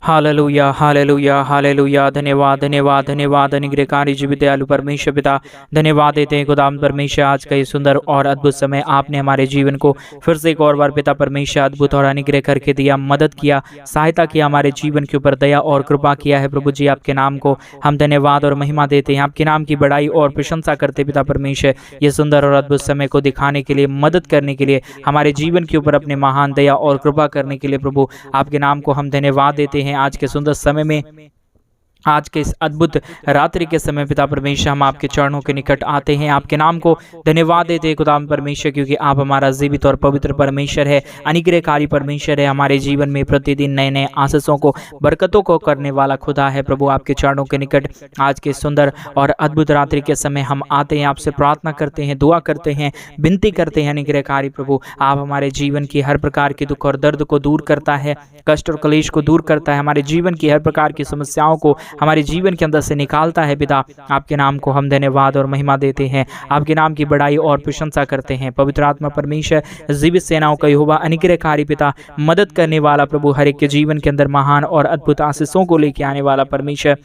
Hallelujah hallelujah hallelujah. धन्यवाद धन्यवाद धन्यवाद अनुग्रहकारी जीवित दयालु परमेश्वर पिता, धन्यवाद देते हैं खुदाम परमेश्वर आज का ये सुंदर और अद्भुत समय आपने हमारे जीवन को फिर से एक और बार पिता परमेश्वर अद्भुत और अनुग्रह करके दिया, मदद किया, सहायता किया, हमारे जीवन के ऊपर दया और कृपा किया है। प्रभु जी आपके नाम को हम धन्यवाद और महिमा देते हैं, आपके नाम की बड़ाई और प्रशंसा करते पिता परमेश्वर ये सुंदर और अद्भुत समय को दिखाने के लिए, मदद करने के लिए, हमारे जीवन के ऊपर अपने महान दया और कृपा करने के लिए प्रभु आपके नाम को हम धन्यवाद देते हैं। आज के सुंदर समय में, आज के इस अद्भुत रात्रि के समय पिता परमेश्वर हम आपके चरणों के निकट आते हैं, आपके नाम को धन्यवाद देते हैं खुदाम परमेश्वर, क्योंकि आप हमारा जीवित और पवित्र परमेश्वर है, अनुग्रहकारी परमेश्वर है, हमारे जीवन में प्रतिदिन नए नए आशीषों को, बरकतों को करने वाला खुदा है। प्रभु आपके चरणों के निकट आज के सुंदर और अद्भुत रात्रि के समय हम आते हैं, आपसे प्रार्थना करते हैं, दुआ करते हैं, विनती करते हैं। अनुग्रहकारी प्रभु आप हमारे जीवन की हर प्रकार के दुख और दर्द को दूर करता है, कष्ट और क्लेश को दूर करता है, हमारे जीवन की हर प्रकार की समस्याओं को हमारे जीवन के अंदर से निकालता है। पिता आपके नाम को हम धन्यवाद और महिमा देते हैं, आपके नाम की बड़ाई और प्रशंसा करते हैं। पवित्र आत्मा परमेश्वर, जीवित सेनाओं का यहोवा, अनुग्रहकारी पिता, मदद करने वाला प्रभु, हर एक के जीवन के अंदर महान और अद्भुत आशीषों को लेके आने वाला परमेश्वर,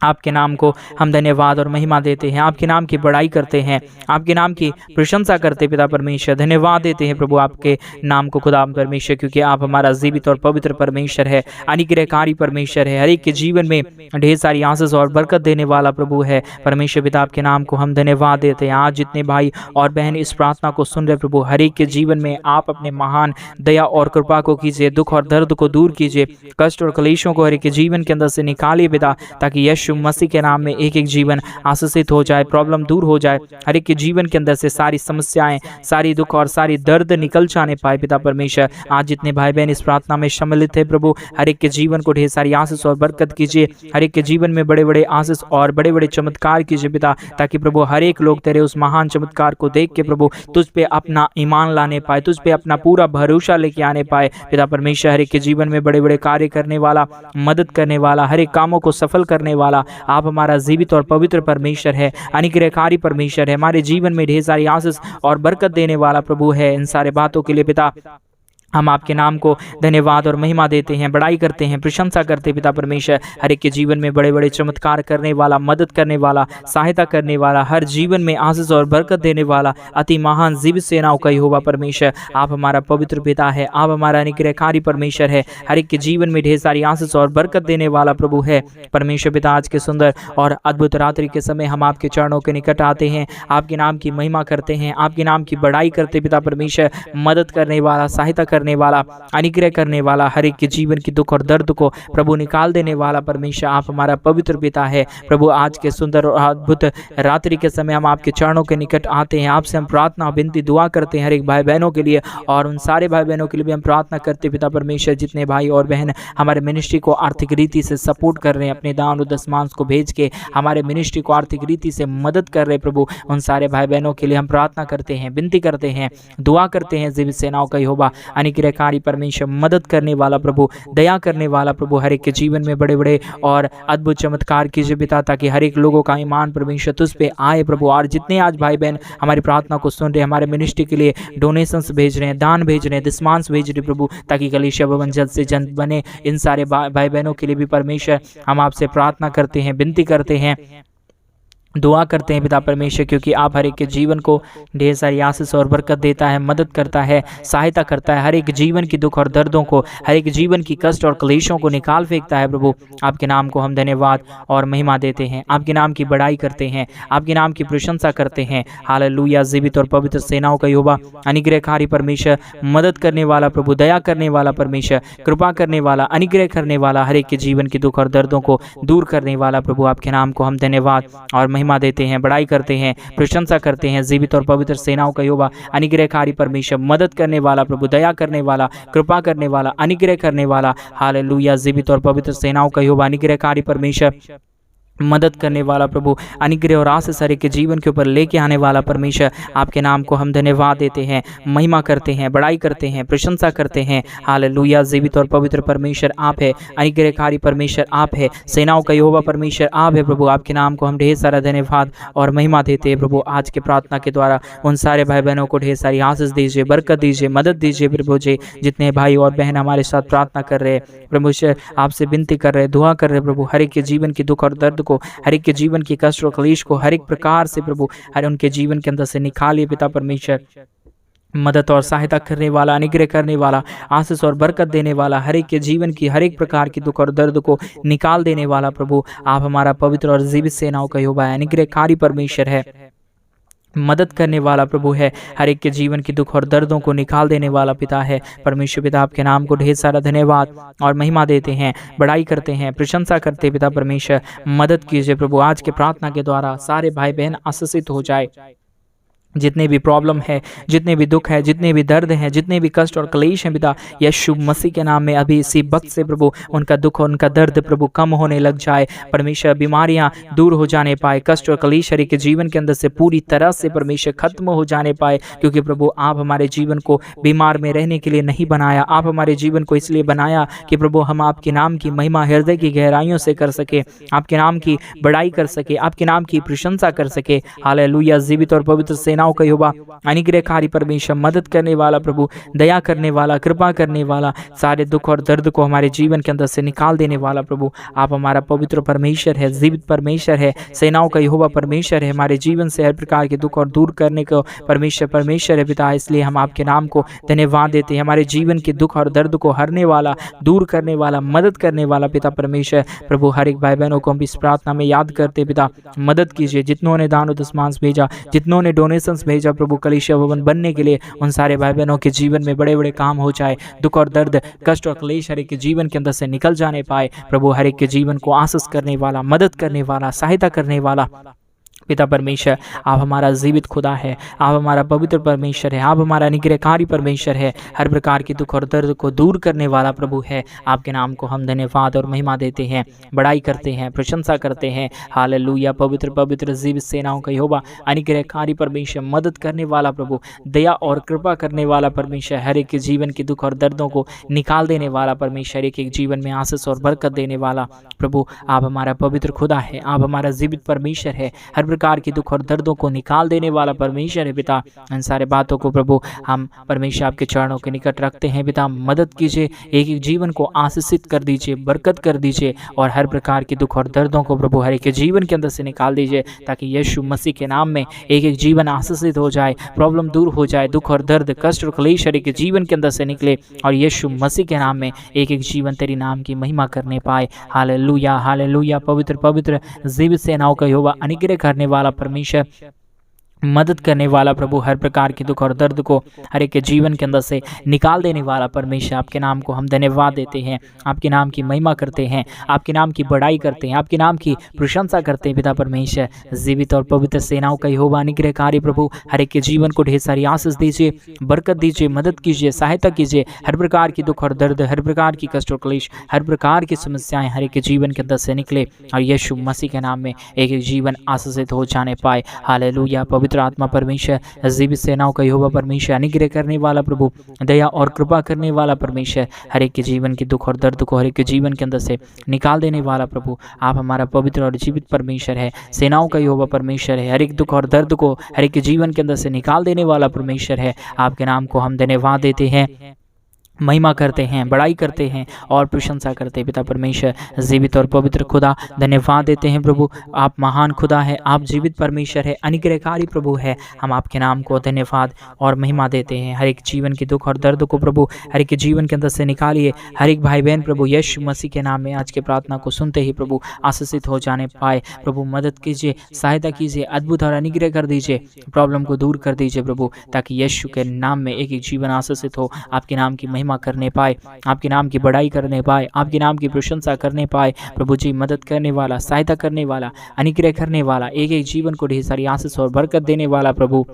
आपके नाम को हम धन्यवाद और महिमा देते हैं, आपके नाम की बड़ाई करते हैं, आपके नाम की प्रशंसा करते पिता परमेश्वर, धन्यवाद देते हैं प्रभु आपके नाम को खुदा परमेश्वर, क्योंकि आप हमारा जीवित और पवित्र परमेश्वर है, अनुग्रहकारी परमेश्वर है, हर एक के जीवन में ढेर सारी आशीष और बरकत देने वाला प्रभु है। परमेश्वर पिता आपके नाम को हम धन्यवाद देते हैं। आज जितने भाई और बहन इस प्रार्थना को सुन रहे प्रभु, हर एक के जीवन में आप अपने महान दया और कृपा को कीजिए, दुख और दर्द को दूर कीजिए, कष्ट और क्लेशों को हर एक के जीवन के अंदर से निकालिए पिता, ताकि यीशु मसीह के नाम में एक एक जीवन आशीषित हो जाए, प्रॉब्लम दूर हो जाए, हर एक के जीवन के अंदर से सारी समस्याएं, सारी दुख और सारी दर्द निकल जाने पाए पिता परमेश्वर। आज जितने भाई बहन इस प्रार्थना में सम्मिलित है प्रभु, हर एक के जीवन को ढेर सारी आशीष और बरकत कीजिए, हर एक के जीवन में बड़े बड़े आशीष और बड़े बड़े चमत्कार कीजिए पिता, ताकि प्रभु हर एक लोग तेरे उस महान चमत्कार को देख के प्रभु तुझ पे अपना ईमान लाने पाए, तुझ पे अपना पूरा भरोसा लेके आने पाए पिता परमेश्वर। हर एक के जीवन में बड़े बड़े कार्य करने वाला, मदद करने वाला, हर एक कामों को सफल करने वाला आप हमारा जीवित और पवित्र परमेश्वर है, अनुग्रहकारी परमेश्वर है, हमारे जीवन में ढेर सारी आशीष और बरकत देने वाला प्रभु है। इन सारे बातों के लिए पिता हम आपके नाम को धन्यवाद और महिमा देते हैं, बड़ाई करते हैं, प्रशंसा करते हैं पिता परमेश्वर। हर एक के जीवन में बड़े बड़े चमत्कार करने वाला, मदद करने वाला, सहायता करने वाला, हर जीवन में आशीष और बरकत देने वाला अति महान जीवित सेनाओं का यहोवा परमेश्वर, आप हमारा पवित्र पिता है, आप हमारा अनुग्रहकारी परमेश्वर है, हर एक के जीवन में ढेर सारी आशीष और बरकत देने वाला प्रभु है। परमेश्वर पिता आज के सुंदर और अद्भुत रात्रि के समय हम आपके चरणों के निकट आते हैं, आपके नाम की महिमा करते हैं, आपके नाम की बड़ाई करते पिता परमेश्वर। मदद करने वाला, सहायता करने वाला, अनुग्रह करने वाला, हर एक के जीवन की दुख और दर्द को प्रभु निकाल देने वाला परमेश्वर, आप हमारा पवित्र पिता है प्रभु। आज के सुंदर और अद्भुत रात्रि के समय हम आपके चरणों के निकट आते हैं, आपसे हम प्रार्थना, विनती, दुआ करते हैं हर एक भाई बहनों के लिए, और उन सारे भाई बहनों के लिए भी हम प्रार्थना करते पिता परमेश्वर, जितने भाई और बहन हमारे मिनिस्ट्री को आर्थिक रीति से सपोर्ट कर रहे हैं, अपने दान और दशमांश को भेज के हमारे मिनिस्ट्री को आर्थिक रीति से मदद कर रहे प्रभु, उन सारे भाई बहनों के लिए हम प्रार्थना करते हैं, विनती करते हैं, दुआ करते हैं। जीवित सेनाओं का यहोवा, अनुग्रहकारी परमेश्वर, मदद करने वाला प्रभु, दया करने वाला प्रभु, हर एक के जीवन में बड़े बड़े और अद्भुत चमत्कार कीजिए पिता, ताकि हर एक लोगों का ईमान परमेश्वर तुझ पे आए प्रभु। और जितने आज भाई बहन हमारी प्रार्थना को सुन रहे, हमारे मिनिस्ट्री के लिए डोनेशंस भेज रहे हैं, दान भेज रहे हैं, दशमांश भेज रहे प्रभु, ताकि कलीसिया भवन जल्द से जल्द बने, इन सारे भाई बहनों के लिए भी परमेश्वर हम आपसे प्रार्थना करते हैं, विनती करते हैं, दुआ करते हैं पिता परमेश्वर, क्योंकि आप हर एक के जीवन को ढेर सारी आशीष और बरकत देता है, मदद करता है, सहायता करता है, हर एक जीवन की दुख और दर्दों को, हर एक जीवन की कष्ट और क्लेशों को निकाल फेंकता है प्रभु। आपके नाम को हम धन्यवाद और महिमा देते हैं, आपके नाम की बड़ाई करते हैं, आपके नाम की प्रशंसा करते हैं। हालेलुया। जीवित और पवित्र सेनाओं का यहोवा, अनुग्रहकारी परमेश्वर, मदद करने वाला प्रभु, दया करने वाला परमेश्वर, कृपा करने वाला, अनुग्रह करने वाला, हर एक के जीवन की दुख और दर्दों को दूर करने वाला प्रभु, आपके नाम को हम धन्यवाद और महिमा देते हैं, बड़ाई करते हैं, प्रशंसा करते हैं। जीवित और पवित्र सेनाओं का यहोवा, अनुग्रहकारी परमेश्वर, मदद करने वाला प्रभु, दया करने वाला, कृपा करने वाला, अनुग्रह करने वाला। हालेलुया। जीवित और पवित्र सेनाओं का यहोवा, अनुग्रहकारी परमेश्वर, मदद करने वाला प्रभु, अनुग्रह और आशीष हर एक के जीवन के ऊपर लेके आने वाला परमेश्वर, आपके नाम को हम धन्यवाद देते हैं, महिमा करते हैं, बड़ाई करते हैं, प्रशंसा करते हैं। हालेलुया। जीवित और पवित्र परमेश्वर आप है, अनुग्रहकारी परमेश्वर आप है, सेनाओं का यहोवा परमेश्वर आप है प्रभु। आपके नाम को हम ढेर सारा धन्यवाद और महिमा देते हैं प्रभु। आज के प्रार्थना के द्वारा उन सारे भाई बहनों को ढेर सारी आशीष दीजिए, बरकत दीजिए, मदद दीजिए प्रभु जी। जितने भाई और बहन हमारे साथ प्रार्थना कर रहे हैं प्रभु, आपसे विनती कर रहे, दुआ कर रहे प्रभु, हर एक के जीवन की दुख और दर्द को, हर एक के जीवन की कष्ट और क्लेश को हर एक प्रकार से प्रभु हर उनके जीवन के अंदर से निकालिए पिता परमेश्वर। मदद और सहायता करने वाला, अनुग्रह करने वाला, आशीष और बरकत देने वाला, हर एक के जीवन की हर एक प्रकार की दुख और दर्द को निकाल देने वाला प्रभु, आप हमारा पवित्र और जीवित सेनाओं का यहोवा है, अनुग्रहकारी परमेश्वर है, मदद करने वाला प्रभु है, हर एक के जीवन की दुख और दर्दों को निकाल देने वाला पिता है परमेश्वर। पिता आपके नाम को ढेर सारा धन्यवाद और महिमा देते हैं, बड़ाई करते हैं, प्रशंसा करते हैं पिता परमेश्वर। मदद कीजिए प्रभु, आज के प्रार्थना के द्वारा सारे भाई बहन आशीषित हो जाए। जितने भी प्रॉब्लम है, जितने भी दुख है, जितने भी दर्द हैं, जितने भी कष्ट और क्लेश हैं पिता, यीशु मसीह के नाम में अभी इसी वक्त से प्रभु उनका दुख और उनका दर्द प्रभु कम होने लग जाए परमेश्वर। बीमारियां दूर हो जाने पाए, कष्ट और क्लेश हर एक के जीवन के अंदर से पूरी तरह से परमेश्वर खत्म हो जाने पाए, क्योंकि प्रभु आप हमारे जीवन को बीमार में रहने के लिए नहीं बनाया, आप हमारे जीवन को इसलिए बनाया कि प्रभु हम आपके नाम की महिमा हृदय की गहराइयों से कर सके, आपके नाम की बड़ाई कर सके, आपके नाम की प्रशंसा कर सके। हालेलुया। जीवित और पवित्र सेनाओं का यहोवा, अनुग्रहकारी परमेश्वर, मदद करने वाला प्रभु, दया करने वाला, कृपा करने वाला, सारे दुख और दर्द को हमारे जीवन के अंदर से निकाल देने वाला प्रभु, आप हमारा पवित्र परमेश्वर है, जीवित परमेश्वर है, सेनाओं का यहोवा परमेश्वर है, हमारे जीवन से हर प्रकार के दुख और दूर करने को परमेश्वर है पिता। इसलिए हम आपके नाम को धन्यवाद देते हैं, हमारे जीवन के दुख और दर्द को हरने वाला, दूर करने वाला, मदद करने वाला पिता परमेश्वर। प्रभु हर एक भाई बहनों को हम इस प्रार्थना में याद करते पिता, मदद कीजिए। जितनों ने दान दशमांश भेजा, जितनों ने डोनेशन भेजा प्रभु कलीसिया भवन बनने के लिए, उन सारे भाई बहनों के जीवन में बड़े बड़े काम हो जाए, दुख और दर्द, कष्ट और क्लेश हर एक के जीवन के अंदर से निकल जाने पाए प्रभु। हर एक के जीवन को आशीष करने वाला, मदद करने वाला, सहायता करने वाला पिता परमेश्वर, आप हमारा जीवित खुदा है, आप हमारा पवित्र परमेश्वर है, आप हमारा अनुग्रहकारी परमेश्वर है, हर प्रकार की दुख और दर्द को दूर करने वाला प्रभु है। आपके नाम को हम धन्यवाद और महिमा देते हैं, बड़ाई करते हैं, प्रशंसा करते हैं। हालेलुया। पवित्र पवित्र जीवित सेनाओं का यहोवा, अनुग्रहकारी परमेश्वर, मदद करने वाला प्रभु, दया और कृपा करने वाला परमेश्वर, हर एक के जीवन की दुख और दर्दों को निकाल देने वाला परमेश्वर, एक एक जीवन में आशीष और बरकत देने वाला प्रभु, आप हमारा पवित्र खुदा है, आप हमारा जीवित परमेश्वर है, हर प्रकार की दुख और दर्दों को निकाल देने वाला परमेश्वर है पिता। इन सारे बातों को प्रभु हम परमेश्वर आपके चरणों के निकट रखते हैं पिता। मदद कीजिए, एक एक जीवन को आशीषित कर दीजिए, बरकत कर दीजिए, और हर प्रकार की दुख और दर्दों को प्रभु हर एक के जीवन के अंदर से निकाल दीजिए, ताकि यीशु मसीह के नाम में एक एक जीवन आशीषित हो जाए, प्रॉब्लम दूर हो जाए, दुख और दर्द, कष्ट और क्लेश हर एक के जीवन के अंदर से निकले, और यीशु मसीह के नाम में एक एक जीवन तेरी नाम की महिमा करने पाए। हालेलुया। हालेलुया। पवित्र पवित्र जीवित सेनाओं का यहोवा, अनुग्रह करने वाला परमेश्वर, मदद करने वाला प्रभु, हर प्रकार की दुख और दर्द को हर एक के जीवन के अंदर से निकाल देने वाला परमेश्वर, आपके नाम को हम धन्यवाद देते हैं, आपके नाम की महिमा करते हैं, आपके नाम की बड़ाई करते हैं, आपके नाम की प्रशंसा करते हैं पिता परमेश्वर। जीवित और पवित्र सेनाओं का यहोवा, अनुग्रहकारी प्रभु, हर एक के जीवन को ढेर सारी आशीष दीजिए, बरकत दीजिए, मदद कीजिए, सहायता कीजिए। हर प्रकार की दुख और दर्द, हर प्रकार की कष्ट और क्लेश, हर प्रकार की समस्याएं हर एक के जीवन के अंदर से निकले, और यीशु मसीह के नाम में एक एक जीवन आशीषित हो जाने पाए। हालेलुया। पवित्र आत्मा परमेश्वर, जीवित सेनाओं का यहोवा परमेश्वर, अनुग्रह करने वाला प्रभु, दया और कृपा करने वाला परमेश्वर, हर एक के जीवन की दुख और दर्द को हर एक के जीवन के अंदर से निकाल देने वाला प्रभु, आप हमारा पवित्र और जीवित परमेश्वर है, सेनाओं का यहोवा परमेश्वर है, हर एक दुख और दर्द को हर एक के जीवन के अंदर से निकाल देने वाला परमेश्वर है। आपके नाम को हम धन्यवाद देते हैं, महिमा करते हैं, बड़ाई करते हैं और प्रशंसा करते हैं पिता परमेश्वर। जीवित और पवित्र खुदा, धन्यवाद देते हैं प्रभु, आप महान खुदा है, आप जीवित परमेश्वर है, अनुग्रहकारी प्रभु है। हम आपके नाम को धन्यवाद और महिमा देते हैं। हर एक जीवन के दुख और दर्द को प्रभु हर एक के जीवन के अंदर से निकालिए। हर एक भाई बहन प्रभु यीशु मसीह के नाम में आज के प्रार्थना को सुनते ही प्रभु आशीषित हो जाने पाए। प्रभु मदद कीजिए, सहायता कीजिए, अद्भुत और अनुग्रह कर दीजिए, प्रॉब्लम को दूर कर दीजिए प्रभु, ताकि यीशु के नाम में एक एक जीवन आशीषित हो, आपके नाम की महिमा करने पाए, आपके नाम की बड़ाई करने पाए, आपके नाम की प्रशंसा करने पाए। प्रभु जी मदद करने वाला, सहायता करने वाला, अनुग्रह करने वाला, एक एक जीवन को ढेर सारी आशीष और बरकत देने वाला प्रभु,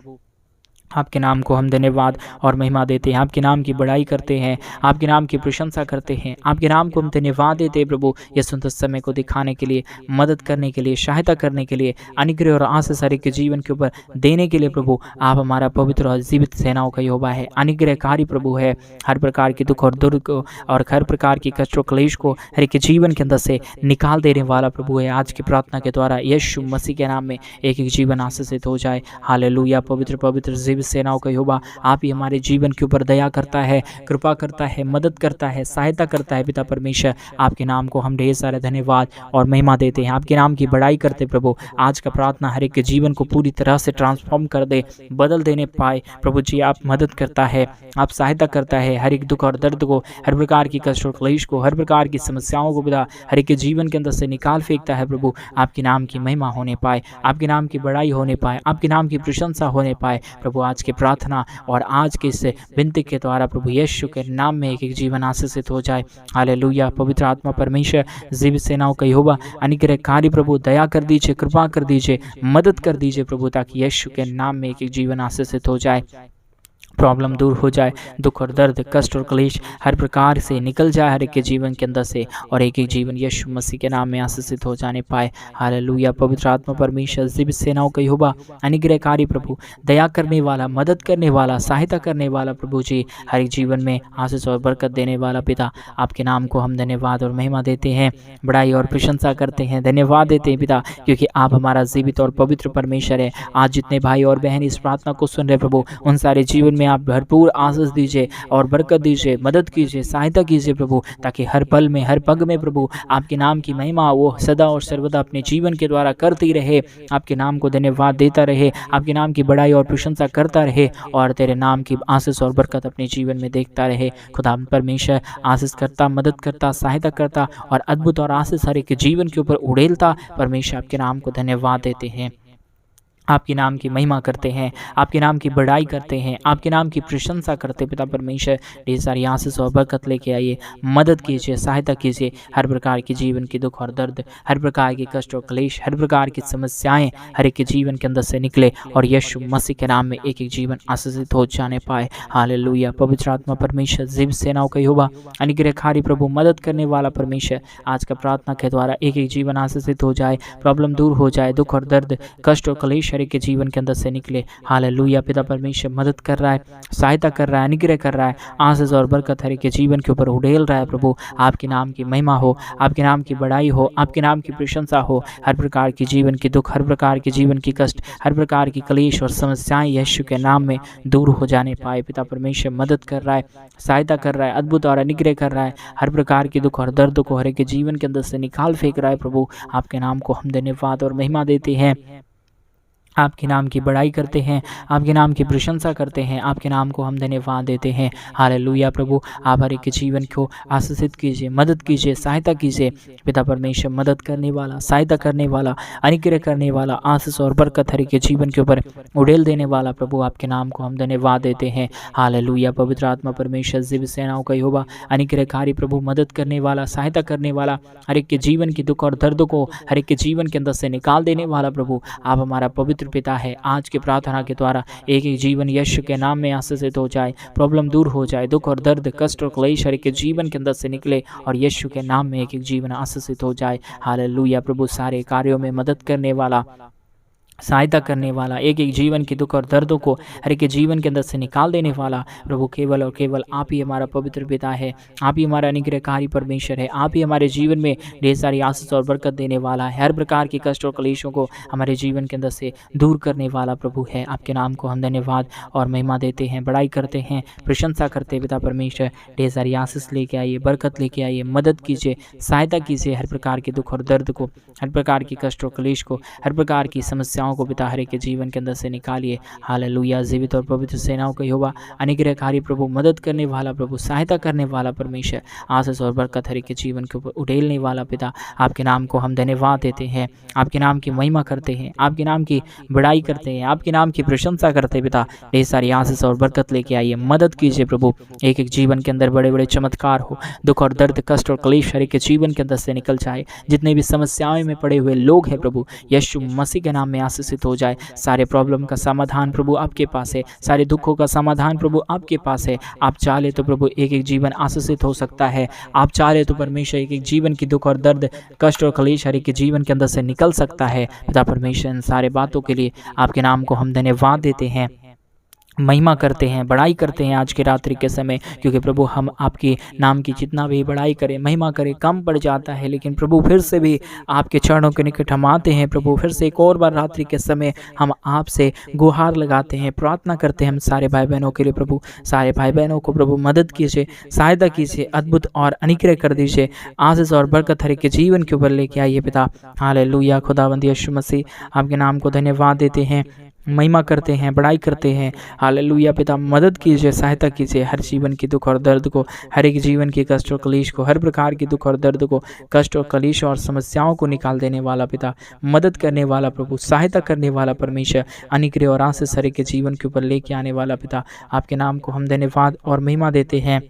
आपके नाम को हम धन्यवाद और महिमा देते हैं, आपके नाम की बड़ाई करते हैं, आपके नाम की प्रशंसा करते हैं, आपके नाम को हम धन्यवाद देते हैं प्रभु, ये सुंदर समय को दिखाने के लिए, मदद करने के लिए, सहायता करने के लिए, अनुग्रह और आशीष हर एक के जीवन के ऊपर देने के लिए प्रभु। आप हमारा पवित्र और जीवित सेनाओं का यहोवा है, अनुग्रहकारी प्रभु है। हर प्रकार की दुख और दुर्ग को और हर प्रकार की कष्ट और क्लेश को हर एक के जीवन के अंदर से निकाल देने वाला प्रभु है। आज की प्रार्थना के द्वारा यीशु मसीह के नाम में एक एक जीवन आशीषित हो जाए। हालेलुया। पवित्र पवित्र जीवित सेनाओं का यहोवा, आप ही हमारे जीवन के ऊपर दया करता है, कृपा करता है, मदद करता है, सहायता करता है। पिता परमेश्वर, आपके नाम को हम ढेर सारे धन्यवाद और महिमा देते हैं, आपके नाम की बड़ाई करते प्रभु। आज का प्रार्थना हर एक के जीवन को पूरी तरह से ट्रांसफॉर्म कर दे, बदल देने पाए प्रभु जी। आप मदद करता है, आप सहायता करता है, हर एक दुख और दर्द को, हर प्रकार की कष्ट और क्लेश को, हर प्रकार की समस्याओं को पिता हर एक के जीवन के अंदर से निकाल फेंकता है प्रभु। आपके नाम की महिमा होने पाए, आपके नाम की बड़ाई होने पाए, आपके नाम की प्रशंसा होने पाए प्रभु। आज के प्रार्थना और आज के इस विनती के द्वारा प्रभु यीशु के नाम में एक एक जीवन आशीषित हो जाए। हालेलुया। पवित्र आत्मा परमेश्वर, जीवित सेनाओं का यहोवा, अनुग्रहकारी प्रभु, दया कर दीजिए, कृपा कर दीजिए, मदद कर दीजिए प्रभु, ताकि यीशु के नाम में एक एक जीवन आशीषित हो जाए, प्रॉब्लम दूर हो जाए, दुख और दर्द, कष्ट और क्लेश हर प्रकार से निकल जाए हर एक के जीवन के अंदर से, और एक एक जीवन यीशु मसीह के नाम में आशीषित हो जाने पाए। हालेलुया। पवित्र आत्मा परमेश्वर, जीवित सेनाओं का यहोवा, अनुग्रहकारी प्रभु, दया करने वाला, मदद करने वाला, सहायता करने वाला प्रभु जी, हर एक जीवन में आशीष और बरकत देने वाला पिता, आपके नाम को हम धन्यवाद और महिमा देते हैं, बड़ाई और प्रशंसा करते हैं, धन्यवाद देते हैं पिता, क्योंकि आप हमारा जीवित और पवित्र परमेश्वर है। आज जितने भाई और बहन इस प्रार्थना को सुन रहे प्रभु, उन सारे जीवन में आप भरपूर आशीष दीजिए और बरकत दीजिए, मदद कीजिए, सहायता कीजिए प्रभु, ताकि हर पल में, हर पग में प्रभु आपके नाम की महिमा वो सदा और सर्वदा अपने जीवन के द्वारा करती रहे, आपके नाम को धन्यवाद देता रहे, आपके नाम की बड़ाई और प्रशंसा करता रहे, और तेरे नाम की आशीष और बरकत अपने जीवन में देखता रहे। खुदा परमेश्वर आशीष करता, मदद करता, सहायता करता और अद्भुत और आशीष हर एक जीवन के ऊपर उड़ेलता परमेश्वर, आपके नाम को धन्यवाद देते हैं, आपके नाम की महिमा करते हैं, आपके नाम की बड़ाई करते हैं, आपके नाम की प्रशंसा करते पिता परमेश्वर। ढेर सारी आशीष और बरकत लेके आइए, मदद कीजिए, सहायता कीजिए, हर प्रकार के जीवन की दुख और दर्द, हर प्रकार की कष्ट और क्लेश, हर प्रकार की समस्याएं हर एक के जीवन के अंदर से निकले, और यीशु मसीह के नाम में एक एक जीवन आशीषित हो जाने पाए। हालेलुया। पवित्र आत्मा परमेश्वर, जीवित सेनाओं का यहोवा, अनुग्रहकारी प्रभु, मदद करने वाला परमेश्वर, आज का प्रार्थना के द्वारा एक एक जीवन आशीषित हो जाए, प्रॉब्लम दूर हो जाए, दुख और दर्द, कष्ट और क्लेश हर एक के जीवन के अंदर से निकले। हालेलुया। पिता परमेश्वर मदद कर रहा है, सहायता कर रहा है, अनुग्रह कर रहा है, आशीष और बरकत हर एक के जीवन के ऊपर उड़ेल रहा है प्रभु। आपके नाम की महिमा हो, आपके नाम की बड़ाई हो, आपके नाम की प्रशंसा हो, हर प्रकार की जीवन की दुख, हर प्रकार की जीवन की कष्ट, हर प्रकार की क्लेश और समस्याएं यीशु के नाम में दूर हो जाने पाए। पिता परमेश्वर मदद कर रहा है, सहायता कर रहा है, अद्भुत और अनुग्रह कर रहा है, हर प्रकार की दुख और दर्द को हर एक के जीवन के अंदर से निकाल फेंक रहा है प्रभु। आपके नाम को हम धन्यवाद और महिमा देते हैं, आपके नाम की बड़ाई करते हैं, आपके नाम की प्रशंसा करते हैं, आपके नाम को हम धन्यवाद देते हैं। हालेलुया। प्रभु आप हर एक के जीवन को आशीषित कीजिए, मदद कीजिए, सहायता कीजिए। पिता परमेश्वर मदद करने वाला, सहायता करने वाला, अनुग्रह करने वाला, आशीष और बरकत हर एक के जीवन के ऊपर उड़ेल देने वाला प्रभु, आपके नाम को हम धन्यवाद देते हैं। हालेलुया। पवित्र आत्मा परमेश्वर, जीवित सेनाओं का यहोवा, अनुग्रहकारी प्रभु, मदद करने वाला, सहायता करने वाला, हर एक के जीवन की दुख और दर्द को हर एक के जीवन के अंदर से निकाल देने वाला प्रभु, आप हमारा पवित्र पिता है। आज के प्रार्थना के द्वारा एक एक जीवन यीशु के नाम में आशीषित हो जाए, प्रॉब्लम दूर हो जाए, दुख और दर्द, कष्ट और क्लेश हर एक के जीवन के अंदर से निकले, और यीशु के नाम में एक एक जीवन आशीषित हो जाए। हालेलुया। प्रभु सारे कार्यों में मदद करने वाला, सहायता करने वाला, एक एक जीवन के दुख और दर्दों को हर एक के जीवन के अंदर से निकाल देने वाला प्रभु, केवल और केवल आप ही हमारा पवित्र पिता है, आप ही हमारा अनुग्रहकारी परमेश्वर है, आप ही हमारे जीवन में ढेर सारी आशीष और बरकत देने वाला है, हर प्रकार की कष्ट और क्लेशों को हमारे जीवन के अंदर से दूर करने वाला प्रभु है। आपके नाम को हम धन्यवाद और महिमा देते हैं, बड़ाई करते हैं, प्रशंसा करते हैं। पिता परमेश्वर ढेर सारी आशीष लेके आइए, बरकत लेके आइए, मदद कीजिए, सहायता कीजिए, हर प्रकार के दुख और दर्द को, हर प्रकार की कष्ट और क्लेश को, हर प्रकार की समस्याओं को पिता हर एक के जीवन के अंदर से निकालिए। हालेलुया। जीवित और पवित्र सेनाओं का यहोवा, अनुग्रहकारी प्रभु, मदद करने वाला प्रभु, सहायता करने वाला परमेश्वर, आशीष और बरकत हर एक के जीवन के ऊपर उड़ेलने वाला पिता, आपके नाम को हम धन्यवाद देते हैं, आपके नाम की महिमा करते हैं, आपके नाम की बड़ाई करते हैं, आपके नाम की प्रशंसा करते हैं। पिता ढेर सारी आशीष और बरकत लेके आइए, मदद कीजिए प्रभु, एक एक जीवन के अंदर बड़े बड़े चमत्कार हो, दुख और दर्द, कष्ट और क्लेश हर एक के जीवन के अंदर से निकल जाए। जितने भी समस्याओं में पड़े हुए लोग हैं प्रभु, यीशु मसीह के नाम में आशीषित हो जाए। सारे प्रॉब्लम का समाधान प्रभु आपके पास है, सारे दुखों का समाधान प्रभु आपके पास है। आप चाहे तो प्रभु एक एक जीवन आशीषित हो सकता है। आप चाहे तो परमेश्वर एक एक जीवन की दुख और दर्द, कष्ट और क्लेश हर एक के जीवन के अंदर से निकल सकता है। पिता परमेश्वर, इन सारे बातों के लिए आपके नाम को हम धन्यवाद देते हैं, महिमा करते हैं, बड़ाई करते हैं आज के रात्रि के समय, क्योंकि प्रभु हम आपके नाम की जितना भी बड़ाई करें, महिमा करें, कम पड़ जाता है। लेकिन प्रभु फिर से भी आपके चरणों के निकट हम आते हैं प्रभु। फिर से एक और बार रात्रि के समय हम आपसे गुहार लगाते हैं, प्रार्थना करते हैं हम सारे भाई बहनों के लिए प्रभु। सारे भाई बहनों को प्रभु मदद कीजिए, सहायता कीजिए, अद्भुत और अनुग्रह कर दीजिए। आशीष और बरकत हर एक के जीवन के ऊपर लेके आइए पिता। हालेलुया। खुदावंद यीशु मसीह, आपके नाम को धन्यवाद देते हैं, महिमा करते हैं, बड़ाई करते हैं। हालेलुया पिता, मदद कीजिए, सहायता कीजिए हर जीवन की दुख और दर्द को, हर एक जीवन की कष्ट और कलेश को, हर प्रकार की दुख और दर्द को, कष्ट और कलेश और समस्याओं को निकाल देने वाला पिता, मदद करने वाला प्रभु, सहायता करने वाला परमेश्वर, अनुग्रह और आशीष हर एक के जीवन के ऊपर लेके आने वाला पिता, आपके नाम को हम धन्यवाद और महिमा देते हैं,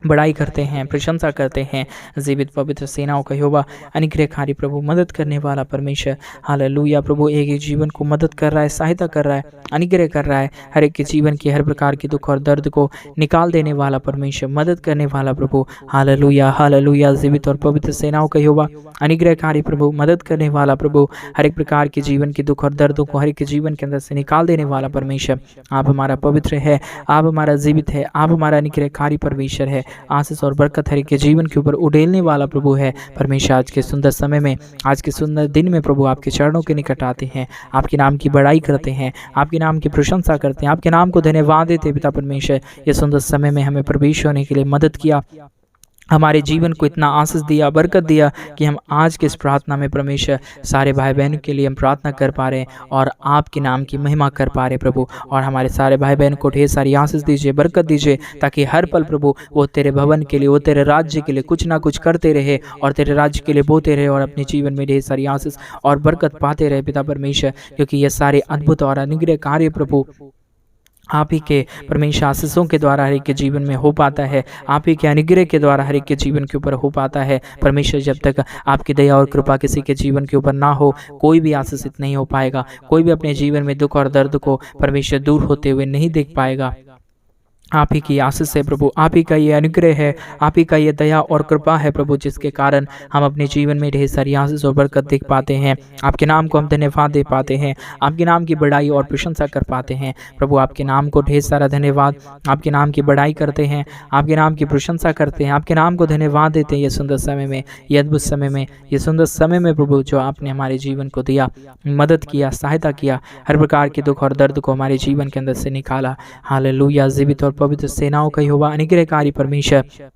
बड़ाई करते हैं, प्रशंसा करते हैं। जीवित पवित्र सेनाओं का यहोवा, अनुग्रहकारी प्रभु, मदद करने वाला परमेश्वर। हालेलुया प्रभु, एक एक जीवन को मदद कर रहा है, सहायता कर रहा है, अनुग्रह कर रहा है, हर एक के जीवन की हर प्रकार की दुख और दर्द को निकाल देने वाला परमेश्वर, मदद करने वाला प्रभु। Hallelujah, hallelujah. जीवित और पवित्र सेनाओं का यहोवा, अनुग्रहकारी प्रभु, मदद करने वाला प्रभु, हर एक प्रकार के जीवन की दुख और दर्दों को हर एक के जीवन के अंदर से निकाल देने वाला परमेश्वर। आप हमारा पवित्र है, आप हमारा जीवित है, आप हमारा अनुग्रहकारी परमेश्वर है। आशीष और बरकत हर एक के जीवन के ऊपर उड़ेलने वाला प्रभु है परमेश्वर। आज के सुंदर समय में, आज के सुंदर दिन में प्रभु आपके चरणों के निकट आते हैं, आपके नाम की बड़ाई करते हैं, आपके नाम की प्रशंसा करते हैं, आपके नाम को धन्यवाद देते हैं पिता परमेश्वर। ये सुंदर समय में हमें प्रवेश होने के लिए मदद किया, हमारे जीवन को इतना आशीष दिया, बरकत दिया कि हम आज के इस प्रार्थना में परमेश्वर सारे भाई बहनों के लिए हम प्रार्थना कर पा रहे हैं और आपके नाम की महिमा कर पा रहे प्रभु। और हमारे सारे भाई बहन को ढेर सारी आशीष दीजिए, बरकत दीजिए, ताकि हर पल प्रभु वो तेरे भवन के लिए, वो तेरे राज्य के लिए कुछ ना कुछ करते रहे और तेरे राज्य के लिए बोते रहे और अपने जीवन में ढेर सारी आशीष और बरकत पाते रहे पिता परमेश्वर। क्योंकि ये सारे अद्भुत और अनुग्रह कार्य प्रभु आप ही के परमेश्वर आशीषों के द्वारा हर एक के जीवन में हो पाता है, आप ही के अनुग्रह के द्वारा हर एक के जीवन के ऊपर हो पाता है परमेश्वर। जब तक आपकी दया और कृपा किसी के जीवन के ऊपर ना हो, कोई भी आशीषित नहीं हो पाएगा, कोई भी अपने जीवन में दुख और दर्द को परमेश्वर दूर होते हुए नहीं देख पाएगा। आप ही की आशीष है प्रभु, आप ही का ये अनुग्रह है, आप ही का ये दया और कृपा है प्रभु, जिसके कारण हम अपने जीवन में ढेर सारी आशीष और बरकत देख पाते हैं। आपके नाम को हम धन्यवाद दे पाते हैं, आपके नाम की बड़ाई और प्रशंसा कर पाते हैं प्रभु। आपके नाम को ढेर सारा धन्यवाद, आपके नाम की बड़ाई करते हैं, आपके नाम की प्रशंसा करते हैं, आपके नाम को धन्यवाद देते हैं। ये सुंदर समय में, ये अद्भुत समय में, ये सुंदर समय में प्रभु जो आपने हमारे जीवन को दिया, मदद किया, सहायता किया, हर प्रकार के दुख और दर्द को हमारे जीवन के अंदर से निकाला। हालेलुया। जीवित और पवित्र सेनाओं का यहोवा, अनुग्रहकारी परमेश्वर,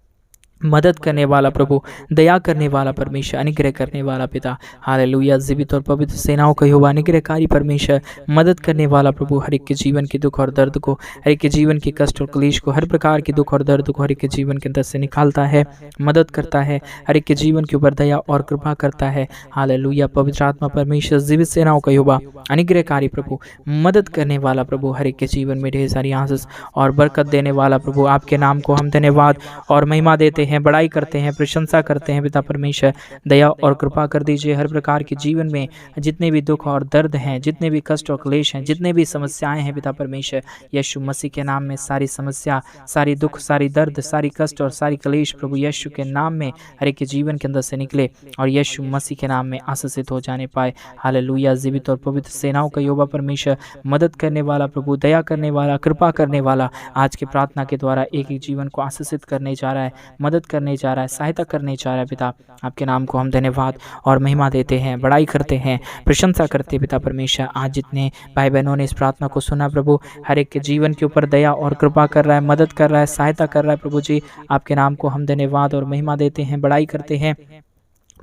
मदद करने वाला प्रभु, दया करने वाला परमेश्वर, अनुग्रह करने वाला पिता। हालेलुया। जीवित और पवित्र सेनाओं का यहोवा, अनुग्रहकारी परमेश्वर, मदद करने वाला प्रभु, हर एक के जीवन के दुख और दर्द को, हर एक के जीवन के कष्ट और क्लेश को, हर प्रकार के दुख और दर्द को हर एक के जीवन के अंदर से निकालता है, मदद करता है, हर एक के जीवन के ऊपर दया और कृपा करता है। हालेलुया। पवित्र आत्मा परमेश्वर, जीवित सेनाओं का यहोवा, अनुग्रहकारी प्रभु, मदद करने वाला प्रभु, हर एक के जीवन में ढेर सारी आशीष और बरकत देने वाला प्रभु, आपके नाम को हम धन्यवाद और महिमा देते हैं, बड़ाई करते हैं, प्रशंसा करते हैं पिता परमेश्वर। दया और कृपा कर दीजिए हर प्रकार के जीवन में, जितने भी दुख और दर्द हैं, जितने भी कष्ट और क्लेश हैं, जितने भी समस्याएं हैं पिता परमेश्वर, यीशु मसीह के नाम में सारी समस्या, सारी दुख, सारी दर्द, सारी कष्ट और सारी क्लेश प्रभु यीशु के नाम में हर एक के जीवन के अंदर से निकले और यीशु मसीह के नाम में आशीषित हो जाने पाए। हालेलुया। जीवित और पवित्र सेनाओं का यहोवा परमेश्वर, मदद करने वाला प्रभु, दया करने वाला, कृपा करने वाला, आज की प्रार्थना के द्वारा एक एक जीवन को आशीषित करने जा रहा है, मदद करने जा रहा है, सहायता करने जा रहा है पिता। आपके नाम को हम धन्यवाद और महिमा देते हैं, बड़ाई करते हैं, प्रशंसा करते हैं पिता परमेश्वर। आज जितने भाई बहनों ने इस प्रार्थना को सुना प्रभु, हर एक के जीवन के ऊपर दया और कृपा कर रहा है, मदद कर रहा है, सहायता कर रहा है प्रभु जी। आपके नाम को हम धन्यवाद और महिमा देते हैं, बड़ाई करते हैं,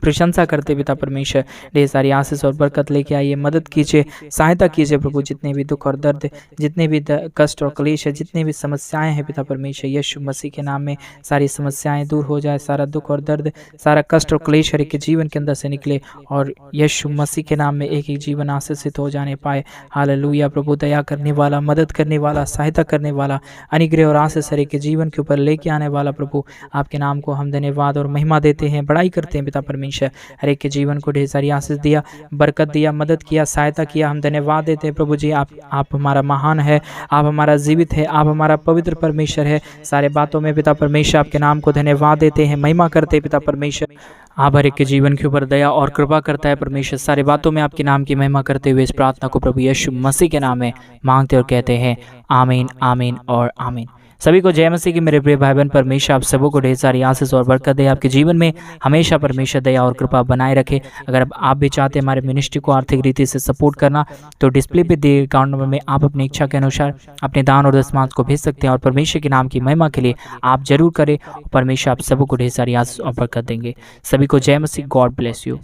प्रशंसा करते पिता परमेश्वर। ढेर सारी आशीष और बरकत लेके आइए, मदद कीजिए, सहायता कीजिए प्रभु। जितने भी दुख और दर्द, जितने भी कष्ट और क्लेश है, जितने भी समस्याएं हैं पिता परमेश्वर, यीशु मसीह के नाम में सारी समस्याएं दूर हो जाए, सारा दुख और दर्द, सारा कष्ट और क्लेश हर एक के जीवन के अंदर से निकले और यीशु मसीह के नाम में एक एक जीवन आशीषित हो जाने पाए। हालेलुया प्रभु, दया करने वाला, मदद करने वाला, सहायता करने वाला, अनुग्रह और आशीष हर एक के जीवन के ऊपर लेके आने वाला प्रभु, आपके नाम को हम धन्यवाद और महिमा देते हैं, बड़ाई करते हैं पिता परमेश्वर। परमेश्वर। हर एक के जीवन को ढेर सारी आशीष दिया, बरकत दिया, मदद किया, सहायता किया। हम धन्यवाद देते हैं प्रभु जी, आप हमारा महान है, आप हमारा जीवित है, आप हमारा पवित्र परमेश्वर है। सारे बातों में पिता परमेश्वर आपके नाम को धन्यवाद देते हैं, महिमा करते हैं पिता परमेश्वर। आप हर एक के जीवन के ऊपर दया और कृपा करता है परमेश्वर। सारे बातों में आपके नाम की महिमा करते हुए इस प्रार्थना को प्रभु यीशु मसीह के नाम में मांगते और कहते हैं आमीन, आमीन और आमीन। सभी को जय मसीह की मेरे प्रिय भाई बहन। परमेश्वर आप सबों को ढेर सारी आशीष और बरकत दे, आपके जीवन में हमेशा परमेश्वर दया और कृपा बनाए रखे। अगर आप भी चाहते हैं हमारे मिनिस्ट्री को आर्थिक रीति से सपोर्ट करना, तो डिस्प्ले पे दिए अकाउंट नंबर में आप अपनी इच्छा के अनुसार अपने दान और दशमांश को भेज सकते हैं और परमेश्वर के नाम की महिमा के लिए आप जरूर करें। परमेश्वर आप सबों को ढेर सारी आशीष और बरकत देंगे। सभी को जय मसीह। God bless you.